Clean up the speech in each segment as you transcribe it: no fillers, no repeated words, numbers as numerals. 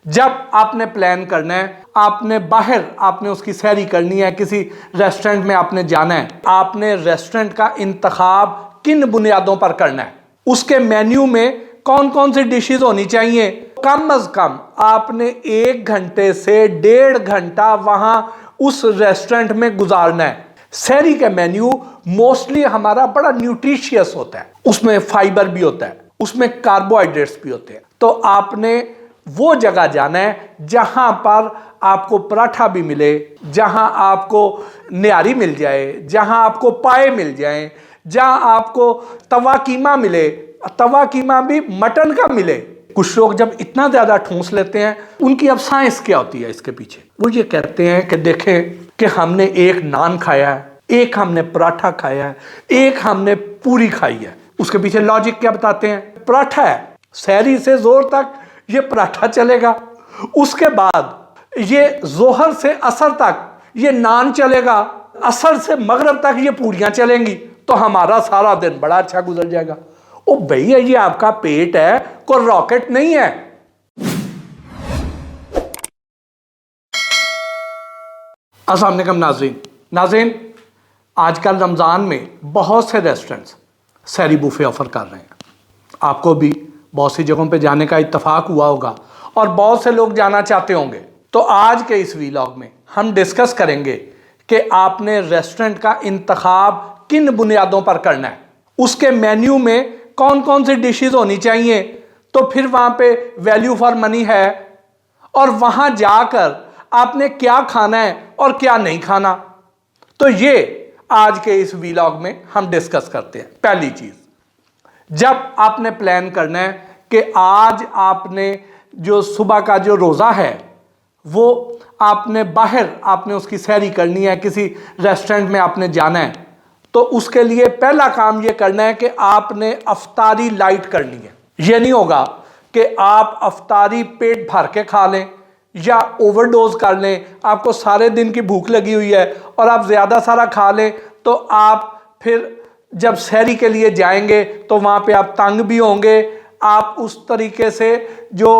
जब आपने प्लान करना है, आपने बाहर आपने उसकी सैरी करनी है, किसी रेस्टोरेंट में आपने जाना है, आपने रेस्टोरेंट का इंतखाब किन बुनियादों पर करना है, उसके मेन्यू में कौन कौन सी डिशेज होनी चाहिए। कम अज कम आपने 1 घंटे से 1.5 घंटा वहां उस रेस्टोरेंट में गुजारना है। सैरी का मेन्यू मोस्टली हमारा बड़ा न्यूट्रिशियस होता है, उसमें फाइबर भी होता है, उसमें कार्बोहाइड्रेट्स भी होते हैं। तो आपने वो जगह जाना है जहां पर आपको पराठा भी मिले, जहां आपको निहारी मिल जाए, जहां आपको पाए मिल जाए, जहां आपको तवा कीमा मिले, तवा कीमा भी मटन का मिले। कुछ लोग जब इतना ज्यादा ठूंस लेते हैं, उनकी अब साइंस क्या होती है इसके पीछे, वो ये कहते हैं कि देखें कि हमने एक नान खाया है, एक हमने पराठा खाया है, एक हमने पूरी खाई है। उसके पीछे लॉजिक क्या बताते हैं, पराठा है, सहरी से जोर तक ये पराठा चलेगा, उसके बाद ये जोहर से असर तक ये नान चलेगा, असर से मगरिब तक ये पूरियां चलेंगी, तो हमारा सारा दिन बड़ा अच्छा गुजर जाएगा। ओ भैया, ये आपका पेट है, कोई रॉकेट नहीं है। अस्सलाम वालेकुम नाज़रीन, आजकल रमज़ान में बहुत से रेस्टोरेंट्स सहरी बुफे ऑफ़र कर रहे हैं। आपको भी बहुत सी जगहों पे जाने का इत्तफाक हुआ होगा और बहुत से लोग जाना चाहते होंगे। तो आज के इस वीलॉग में हम डिस्कस करेंगे कि आपने रेस्टोरेंट का इंतखाब किन बुनियादों पर करना है, उसके मेन्यू में कौन कौन सी डिशेस होनी चाहिए, तो फिर वहाँ पे वैल्यू फॉर मनी है, और वहाँ जाकर आपने क्या खाना है और क्या नहीं खाना। तो ये आज के इस वीलॉग में हम डिस्कस करते हैं। पहली चीज़, जब आपने प्लान करना है कि आज आपने जो सुबह का जो रोज़ा है वो आपने बाहर आपने उसकी सैरी करनी है, किसी रेस्टोरेंट में आपने जाना है, तो उसके लिए पहला काम ये करना है कि आपने अफ्तारी लाइट करनी है। ये नहीं होगा कि आप अफ्तारी पेट भर के खा लें या ओवरडोज कर लें, आपको सारे दिन की भूख लगी हुई है और आप ज़्यादा सारा खा लें, तो आप फिर जब सहरी के लिए जाएंगे तो वहाँ पे आप तंग भी होंगे। आप उस तरीके से जो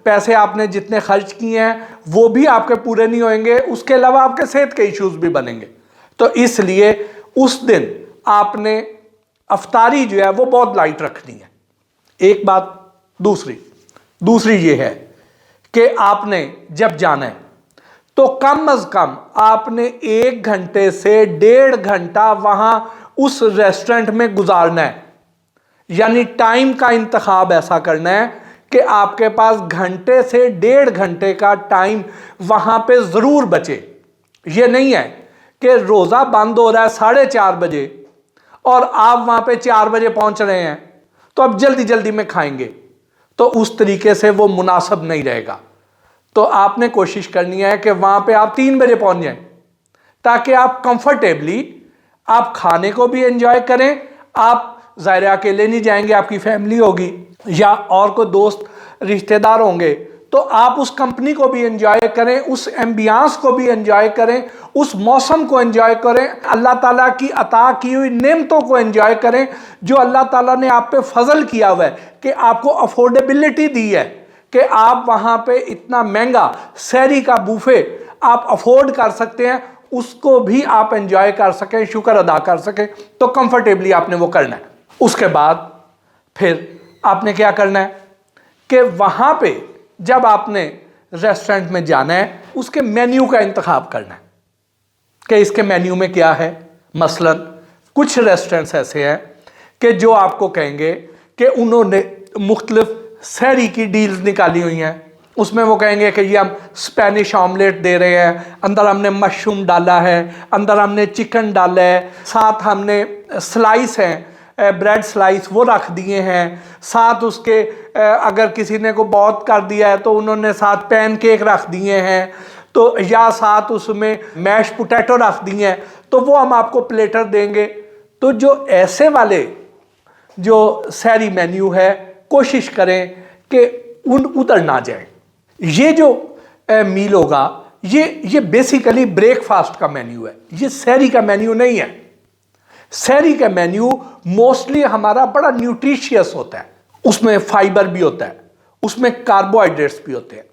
पैसे आपने जितने खर्च किए हैं वो भी आपके पूरे नहीं होंगे, उसके अलावा आपके सेहत के इश्यूज भी बनेंगे। तो इसलिए उस दिन आपने अफ्तारी जो है वो बहुत लाइट रखनी है, एक बात। दूसरी ये है कि आपने जब जाना है तो कम अज कम आपने 1 घंटे से 1.5 घंटा वहां उस रेस्टोरेंट में गुजारना है। यानी टाइम का इंतखाब ऐसा करना है कि आपके पास घंटे से 1.5 घंटे का टाइम वहां पे जरूर बचे। ये नहीं है कि रोजा बंद हो रहा है 4:30 बजे और आप वहां पे 4 बजे पहुंच रहे हैं, तो अब जल्दी जल्दी में खाएंगे, तो उस तरीके से वो मुनासिब नहीं रहेगा। तो आपने कोशिश करनी है कि वहां पे आप 3 बजे पहुंच जाएं, ताकि आप कंफर्टेबली आप खाने को भी एंजॉय करें। आप ज़ाहिर अकेले नहीं जाएंगे, आपकी फैमिली होगी या और कोई दोस्त रिश्तेदार होंगे, तो आप उस कंपनी को भी एंजॉय करें, उस एम्बियंस को भी एंजॉय करें, उस मौसम को एंजॉय करें, अल्लाह ताला की अता की हुई नेमतों को एंजॉय करें जो अल्लाह ताला ने आप पे फजल किया हुआ है कि आपको अफोर्डेबिलिटी दी है कि आप वहाँ पे इतना महंगा सहरी का बुफे आप अफोर्ड कर सकते हैं, उसको भी आप एंजॉय कर सकें, शुक्र अदा कर सकें। तो कंफर्टेबली आपने वो करना है। उसके बाद फिर आपने क्या करना है कि वहाँ पे जब आपने रेस्टोरेंट में जाना है उसके मेन्यू का इंतखाब करना है कि इसके मेन्यू में क्या है। मसलन कुछ रेस्टोरेंट्स ऐसे हैं कि जो आपको कहेंगे कि उन्होंने मुख्तलिफ सहरी की डील्स निकाली हुई हैं। उसमें वो कहेंगे कि ये हम स्पेनिश ऑमलेट दे रहे हैं, अंदर हमने मशरूम डाला है, अंदर हमने चिकन डाला है, साथ हमने स्लाइस हैं, ब्रेड स्लाइस वो रख दिए हैं, साथ उसके अगर किसी ने को बहुत कर दिया है तो उन्होंने साथ पैन केक रख दिए हैं, तो या साथ उसमें मैश पोटैटो रख दिए हैं, तो वो हम आपको प्लेटर देंगे। तो जो ऐसे वाले जो सहरी मेन्यू है कोशिश करें कि उधर ना जाए। ये जो मील होगा ये बेसिकली ब्रेकफास्ट का मेन्यू है, ये सहरी का मेन्यू नहीं है। सहरी का मेन्यू मोस्टली हमारा बड़ा न्यूट्रिशियस होता है, उसमें फाइबर भी होता है, उसमें कार्बोहाइड्रेट्स भी होते हैं,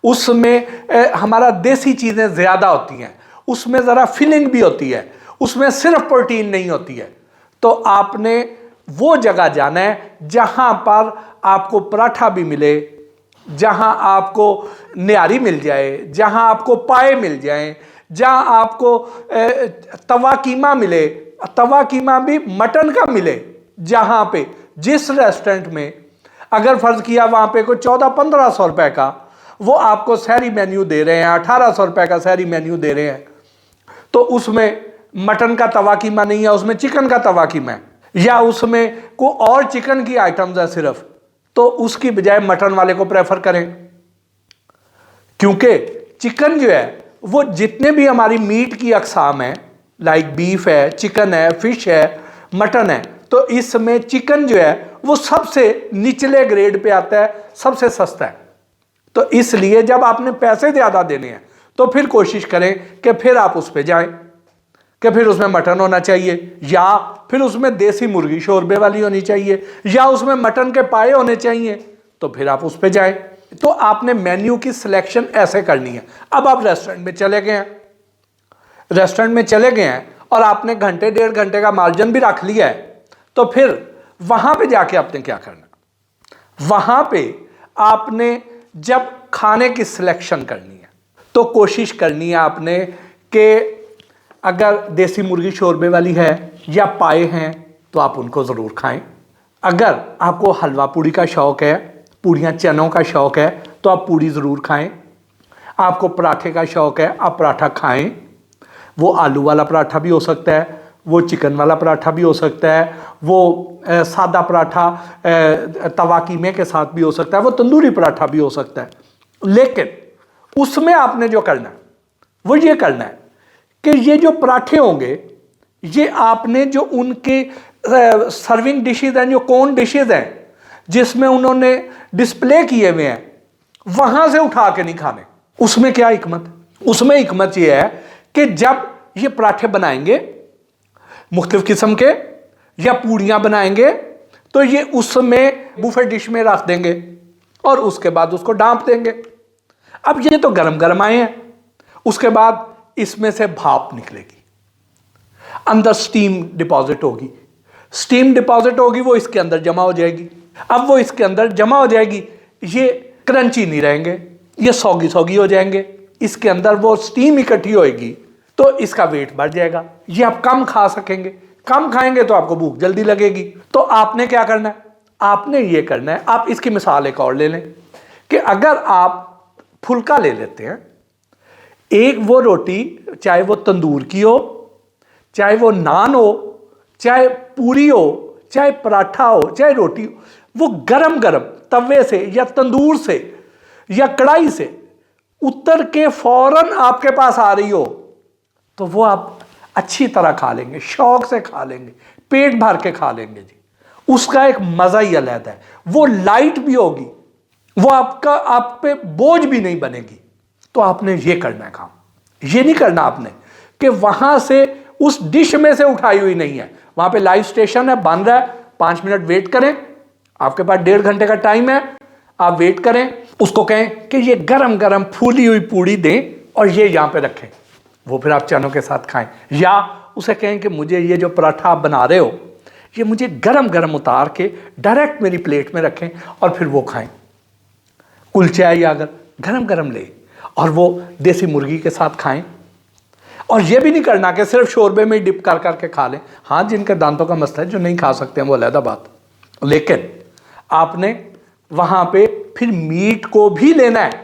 उसमें हमारा देसी चीज़ें ज़्यादा होती हैं, उसमें ज़रा फिलिंग भी होती है, उसमें सिर्फ प्रोटीन नहीं होती है। तो आपने वो जगह जाना है जहाँ पर आपको पराठा भी मिले, जहाँ आपको निहारी मिल जाए, जहाँ आपको पाए मिल जाएं, जहाँ आपको तवा कीमा मिले, तवा कीमा भी मटन का मिले, जहाँ पे जिस रेस्टोरेंट में अगर फ़र्ज़ किया वहाँ पे कोई 1400-1500 रुपए का वो आपको सहरी मेन्यू दे रहे हैं, 1800 रुपए का सहरी मेन्यू दे रहे हैं, तो उसमें मटन का तवा कीमा नहीं है, उसमें चिकन का तवा कीमा है, या उसमें कोई और चिकन की आइटम्स है सिर्फ, तो उसकी बजाय मटन वाले को प्रेफर करें। क्योंकि चिकन जो है वो जितने भी हमारी मीट की अकसाम है, लाइक बीफ है, चिकन है, फिश है, मटन है, तो इसमें चिकन जो है वो सबसे निचले ग्रेड पे आता है, सबसे सस्ता है। तो इसलिए जब आपने पैसे ज़्यादा देने हैं तो फिर कोशिश करें कि फिर आप उस पर जाएं कि फिर उसमें मटन होना चाहिए, या फिर उसमें देसी मुर्गी शोरबे वाली होनी चाहिए, या उसमें मटन के पाए होने चाहिए, तो फिर आप उस पर जाएं। तो आपने मेन्यू की सिलेक्शन ऐसे करनी है। अब आप रेस्टोरेंट में चले गए हैं, रेस्टोरेंट में चले गए हैं और आपने घंटे 1.5 घंटे का मार्जिन भी रख लिया है, तो फिर वहाँ पे जाके आपने क्या करना, वहाँ पे आपने जब खाने की सिलेक्शन करनी है तो कोशिश करनी है आपने कि अगर देसी मुर्गी शोरबे वाली है या पाए हैं तो आप उनको ज़रूर खाएं। अगर आपको हलवा पूड़ी का शौक़ है, पूड़ियाँ चनों का शौक़ है, तो आप पूड़ी ज़रूर खाएं। आपको पराठे का शौक़ है, आप पराठा खाएं। वो आलू वाला पराठा भी हो सकता है, वो चिकन वाला पराठा भी हो सकता है, वो सादा पराठा तवा कीमे के साथ भी हो सकता है, वो तंदूरी पराठा भी हो सकता है। लेकिन उसमें आपने जो करना है वो ये करना है कि ये जो पराठे होंगे ये आपने जो उनके सर्विंग डिशेज हैं, जो कौन डिशेज हैं जिसमें उन्होंने डिस्प्ले किए हुए हैं, वहाँ से उठा के नहीं खाने। उसमें क्या हिकमत? उसमें हिकमत ये है कि जब ये पराठे बनाएंगे मुख्तलिफ किस्म के या पूड़ियाँ बनाएंगे तो ये उसमें बुफे डिश में रख देंगे और उसके बाद उसको डांप देंगे। अब ये तो गरम गरम आए हैं, उसके बाद इसमें से भाप निकलेगी, अंदर स्टीम डिपॉजिट होगी, स्टीम डिपॉजिट होगी, वो इसके अंदर जमा हो जाएगी। अब वो इसके अंदर जमा हो जाएगी, ये क्रंची नहीं रहेंगे, ये सौगी सौगी हो जाएंगे, इसके अंदर वो स्टीम इकट्ठी होएगी तो इसका वेट बढ़ जाएगा, ये आप कम खा सकेंगे। कम खाएंगे तो आपको भूख जल्दी लगेगी। तो आपने क्या करना है? आपने ये करना है, आप इसकी मिसाल एक और ले लें कि अगर आप फुल्का ले लेते हैं, एक वो रोटी चाहे वो तंदूर की हो, चाहे वो नान हो, चाहे पूरी हो, चाहे पराठा हो, चाहे रोटी हो, वो गरम गरम तवे से या तंदूर से या कढ़ाई से उतर के फौरन आपके पास आ रही हो तो वो आप अच्छी तरह खा लेंगे, शौक से खा लेंगे, पेट भर के खा लेंगे जी। उसका एक मज़ा ही अलग है, वो लाइट भी होगी, वो आपका आप पे बोझ भी नहीं बनेगी। तो आपने ये करना है काम, ये नहीं करना आपने कि वहाँ से उस डिश में से उठाई हुई नहीं है, वहाँ पे लाइव स्टेशन है, बन रहा है, 5 मिनट वेट करें, आपके पास 1.5 घंटे का टाइम है, आप वेट करें, उसको कहें कि ये गरम गरम फूली हुई पूड़ी दें और ये यहाँ पे रखें, वो फिर आप चनों के साथ खाएं। या उसे कहें कि मुझे ये जो पराठा आप बना रहे हो ये मुझे गरम गरम उतार के डायरेक्ट मेरी प्लेट में रखें और फिर वो खाएं। कुलचा या अगर गरम गरम ले और वो देसी मुर्गी के साथ खाएं। और ये भी नहीं करना कि सिर्फ शोरबे में डिप कर करके खा लें। हाँ, जिनके दांतों का मसला है, जो नहीं खा सकते हैं, वो अलग बात, लेकिन आपने वहाँ पे फिर मीट को भी लेना है,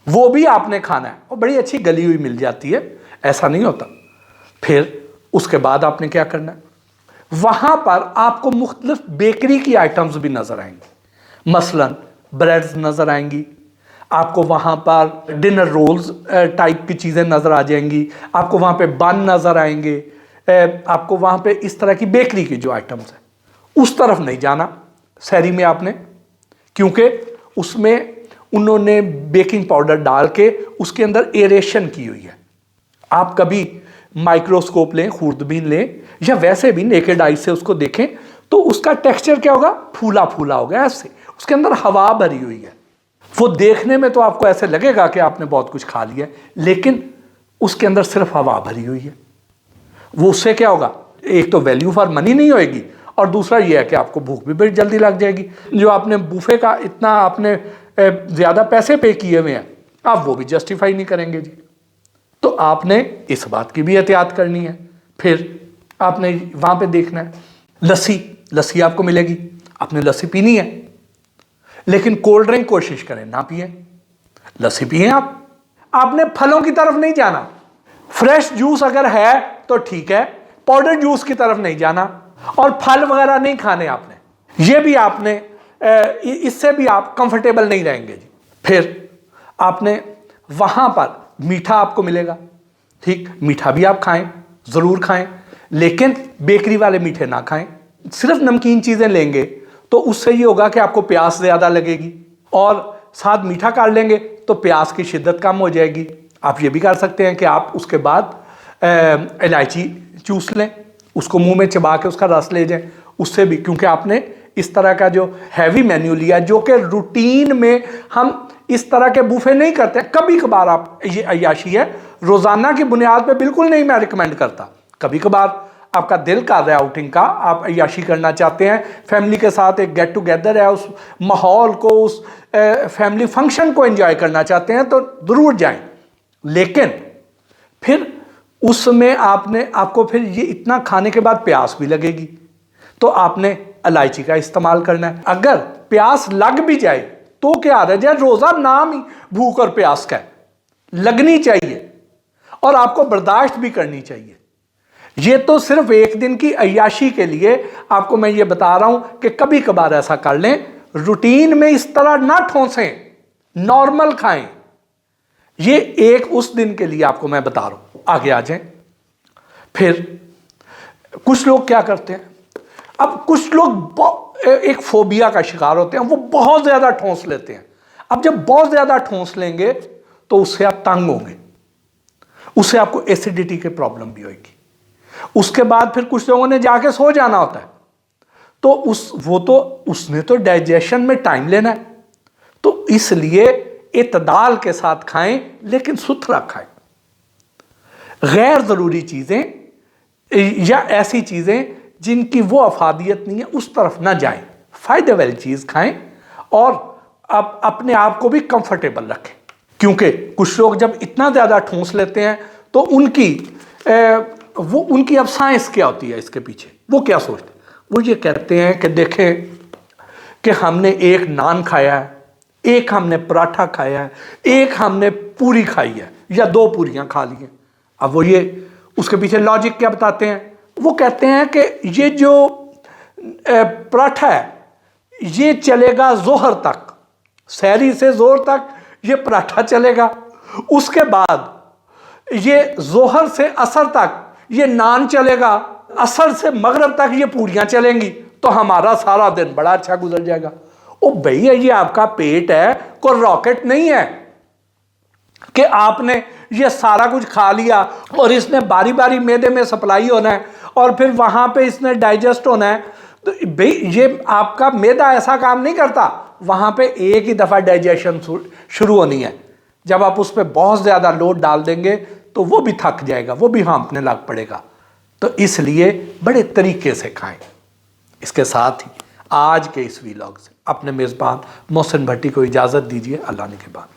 वो भी आपने खाना है, और बड़ी अच्छी गली हुई मिल जाती है, ऐसा नहीं होता। फिर उसके बाद आपने क्या करना है, वहाँ पर आपको मुख्तलिफ बेकरी की आइटम्स भी नज़र आएंगी, मसलन ब्रेड्स नज़र आएंगी, आपको वहाँ पर डिनर रोल्स टाइप की चीज़ें नज़र आ जाएंगी, आपको वहाँ पे बन नज़र आएंगे, आपको वहाँ पे इस तरह की बेकरी की जो आइटम्स हैं उस तरफ नहीं जाना सहरी में आपने, क्योंकि उसमें उन्होंने बेकिंग पाउडर डाल के उसके अंदर एरेशन की हुई है। आप कभी माइक्रोस्कोप लें, खूर्दबीन लें, या वैसे भी नेकेड आई से उसको देखें तो उसका टेक्सचर क्या होगा, फूला फूला होगा, ऐसे उसके अंदर हवा भरी हुई है। वो देखने में तो आपको ऐसे लगेगा कि आपने बहुत कुछ खा लिया, लेकिन उसके अंदर सिर्फ हवा भरी हुई है। वो उससे क्या होगा, एक तो वैल्यू फॉर मनी नहीं होएगी, और दूसरा ये है कि आपको भूख भी बड़ी जल्दी लग जाएगी। जो आपने बुफे का इतना आपने ज़्यादा पैसे पे किए हुए हैं, आप वो भी जस्टिफाई नहीं करेंगे जी। तो आपने इस बात की भी एहतियात करनी है। फिर आपने वहाँ पे देखना है, लस्सी आपको मिलेगी, आपने लस्सी पीनी है, लेकिन कोल्ड ड्रिंक कोशिश करें ना पिए, लस्सी पिए आप। आपने फलों की तरफ नहीं जाना, फ्रेश जूस अगर है तो ठीक है, पाउडर जूस की तरफ नहीं जाना, और फल वगैरह नहीं खाने आपने। ये भी आपने इससे भी आप कंफर्टेबल नहीं रहेंगे जी। फिर आपने वहाँ पर मीठा आपको मिलेगा, ठीक, मीठा भी आप खाएं, ज़रूर खाएं, लेकिन बेकरी वाले मीठे ना खाएं। सिर्फ नमकीन चीज़ें लेंगे तो उससे ये होगा कि आपको प्यास ज़्यादा लगेगी, और साथ मीठा काट लेंगे तो प्यास की शिद्दत कम हो जाएगी। आप ये भी कर सकते हैं कि आप उसके बाद इलायची चूस लें, उसको मुंह में चबा के उसका रस ले जाएं, उससे भी, क्योंकि आपने इस तरह का जो हैवी मेन्यू लिया, जो कि रूटीन में हम इस तरह के बुफे नहीं करते। कभी कभार आप, ये अय्याशी है, रोज़ाना की बुनियाद पे बिल्कुल नहीं मैं रिकमेंड करता। कभी कभार आपका दिल कर रहा है आउटिंग का, आप अय्याशी करना चाहते हैं, फैमिली के साथ एक गेट टुगेदर है, उस माहौल को, उस फैमिली फंक्शन को एंजॉय करना चाहते हैं, तो ज़रूर जाएं। लेकिन फिर उसमें आपको फिर ये इतना खाने के बाद प्यास भी लगेगी, तो आपने इलायची का इस्तेमाल करना है। अगर प्यास लग भी जाए तो क्या रह जाए, रोज़ा नाम ही भूख और प्यास का है, लगनी चाहिए और आपको बर्दाश्त भी करनी चाहिए। ये तो सिर्फ एक दिन की अय्याशी के लिए आपको मैं ये बता रहा हूं कि कभी कभार ऐसा कर लें, रूटीन में इस तरह ना ठोंसें, नॉर्मल खाएं। ये एक उस दिन के लिए आपको मैं बता रहा हूं। आगे आ जाएं। फिर कुछ लोग क्या करते हैं, अब कुछ लोग एक फोबिया का शिकार होते हैं, वो बहुत ज्यादा ठोंस लेते हैं। अब जब बहुत ज्यादा ठोंस लेंगे तो उससे आप तंग होंगे, उससे आपको एसिडिटी की प्रॉब्लम भी होगी। उसके बाद फिर कुछ लोगों ने जाके सो जाना होता है, तो उसने तो डाइजेशन में टाइम लेना है, तो इसलिए इत्दाल के साथ खाएं, लेकिन सुथरा खाएं। गैर जरूरी चीजें या ऐसी चीजें जिनकी वो अफादियत नहीं है, उस तरफ ना जाएं। फायदे वाली चीज खाएं और अपने आप को भी कंफर्टेबल रखें, क्योंकि कुछ लोग जब इतना ज्यादा ठूंस लेते हैं तो उनकी अब साइंस क्या होती है इसके पीछे, वो क्या सोचते हैं, वो ये कहते हैं कि देखें कि हमने एक नान खाया है, एक हमने पराठा खाया है, एक हमने पूरी खाई है या 2 पूरियां खा ली हैं। अब वो ये उसके पीछे लॉजिक क्या बताते हैं, वो कहते हैं कि ये जो पराठा है ये चलेगा जोहर तक, सहरी से जोहर तक ये पराठा चलेगा, उसके बाद ये जोहर से असर तक ये नान चलेगा, असर से मगरब तक ये पूरियां चलेंगी, तो हमारा सारा दिन बड़ा अच्छा गुजर जाएगा। ओ भैया, ये आपका पेट है, कोई रॉकेट नहीं है कि आपने ये सारा कुछ खा लिया और इसने बारी बारी मैदे में सप्लाई होना है और फिर वहां पे इसने डाइजेस्ट होना है। तो भाई ये आपका मैदा ऐसा काम नहीं करता, वहां पे एक ही दफा डाइजेशन शुरू होनी है। जब आप उस पर बहुत ज्यादा लोड डाल देंगे तो वो भी थक जाएगा, वो भी हाँफने लग पड़ेगा। तो इसलिए बड़े तरीके से खाएं। इसके साथ ही आज के इस वीलॉग से अपने मेज़बान मोहसिन भट्टी को इजाज़त दीजिए। अल्लाह ने के बाद।